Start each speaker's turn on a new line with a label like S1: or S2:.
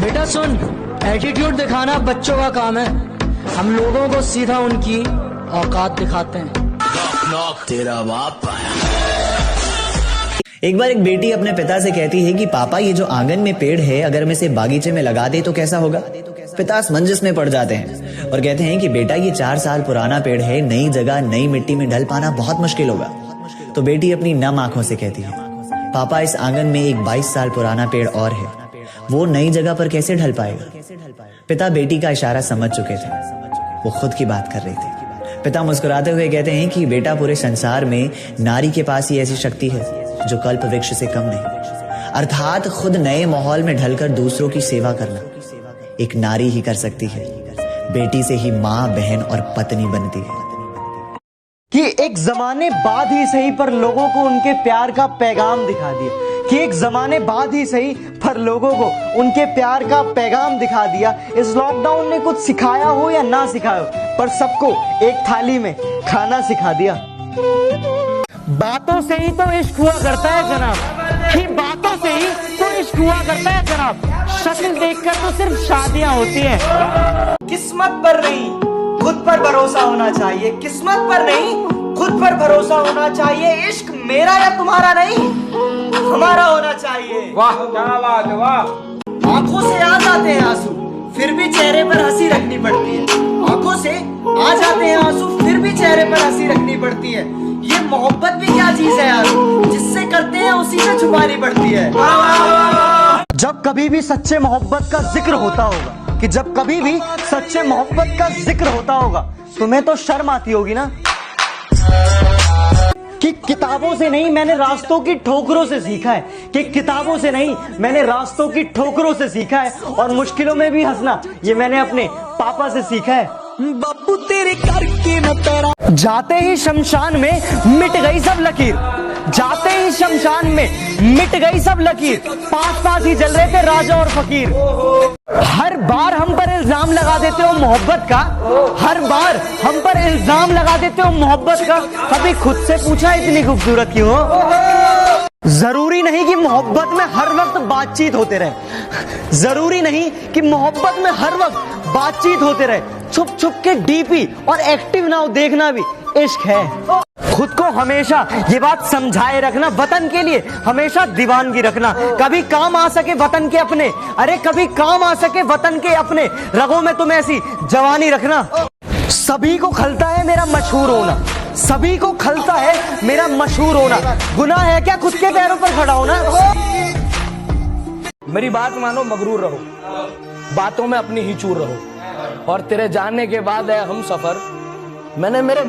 S1: बेटा सुन, एटीट्यूड दिखाना बच्चों का काम है, हम लोगों को सीधा उनकी औकात दिखाते हैं।
S2: तेरा बाप
S3: एक बार एक बेटी अपने पिता से कहती है कि पापा ये जो आंगन में पेड़ है अगर हम इसे बागीचे में लगा दे तो कैसा होगा। पिता असमंजस में पड़ जाते हैं और कहते हैं कि बेटा ये 4 साल पुराना पेड़ है, नई जगह नई मिट्टी में ढल पाना बहुत मुश्किल होगा। तो बेटी अपनी नम आंखों से कहती है पापा इस आंगन में एक 22 साल पुराना पेड़ और है, वो नई जगह पर कैसे ढल पाएगा। पिता बेटी का इशारा समझ चुके थे, वो खुद की बात कर रही थी। पिता मुस्कुराते हुए कहते हैं कि बेटा पूरे संसार में नारी के पास ही ऐसी शक्ति है जो कल्प वृक्ष से कम नहीं, अर्थात खुद नए माहौल में ढलकर दूसरों की सेवा करना एक नारी ही कर सकती है। बेटी से ही माँ, बहन और पत्नी बनती है।
S4: कि एक जमाने बाद ही सही पर लोगों को उनके प्यार का पैगाम दिखा दिया, कि एक जमाने बाद ही सही पर लोगों को उनके प्यार का पैगाम दिखा दिया। इस लॉकडाउन ने कुछ सिखाया हो या ना सिखाया हो, पर सबको एक थाली में खाना सिखा दिया। बातों से ही तो इश्क हुआ करता है जनाब, कि बातों से ही तो इश्क हुआ करता है जनाब, शक्ल देखकर तो सिर्फ शादियां होती हैं। किस्मत पर नहीं खुद पर भरोसा होना चाहिए, किस्मत पर नहीं खुद पर भरोसा होना चाहिए। इश्क मेरा या तुम्हारा नहीं हमारा होना चाहिए।
S5: वाह क्या बात है, वाह।
S4: आंखों से आ जाते हैं आंसू फिर भी चेहरे पर हंसी रखनी पड़ती है, आंखों से आ जाते हैं आंसू फिर भी चेहरे पर हंसी रखनी पड़ती है। ये मोहब्बत भी क्या चीज है यार, जिससे करते हैं उसी से छुपानी पड़ती है। जब कभी भी सच्चे मोहब्बत का जिक्र होता होगा, कि जब कभी भी सच्चे मोहब्बत का जिक्र होता होगा, तुम्हें तो शर्म आती होगी ना। कि किताबों से नहीं मैंने रास्तों की ठोकरों से सीखा है, कि किताबों से नहीं मैंने रास्तों की ठोकरों से सीखा है, और मुश्किलों में भी हंसना ये मैंने अपने पापा से सीखा है। बापू तेरे करके न तेरा। जाते ही शमशान में मिट गई सब लकीर, जाते ही शमशान में मिट गई सब लकीर, पास पास ही जल रहे थे राजा और फकीर। हर बार हम पर इल्जाम लगा देते हो मोहब्बत का, हर बार हम पर इल्जाम लगा देते हो मोहब्बत का, कभी खुद से पूछा इतनी खूबसूरत क्यों हो। जरूरी नहीं कि मोहब्बत में हर वक्त बातचीत होते रहे, जरूरी नहीं कि मोहब्बत में हर वक्त बातचीत होते रहे, छुप छुप के डीपी और एक्टिव नाउ देखना भी इश्क है। खुद को हमेशा ये बात समझाए रखना, वतन के लिए हमेशा दीवानगी रखना, कभी काम आ सके वतन के अपने, अरे कभी काम आ सके वतन के अपने, रगों में तुम ऐसी जवानी रखना। सभी को खलता है मेरा मशहूर होना, सभी को खलता है मेरा मशहूर होना, गुनाह है क्या खुद के पैरों पर खड़ा होना।
S5: मेरी बात मानो, मगरूर रहो, बातों में अपनी ही चूर रहो, और तेरे जाने के बाद है हम सफर। मैंने मेरे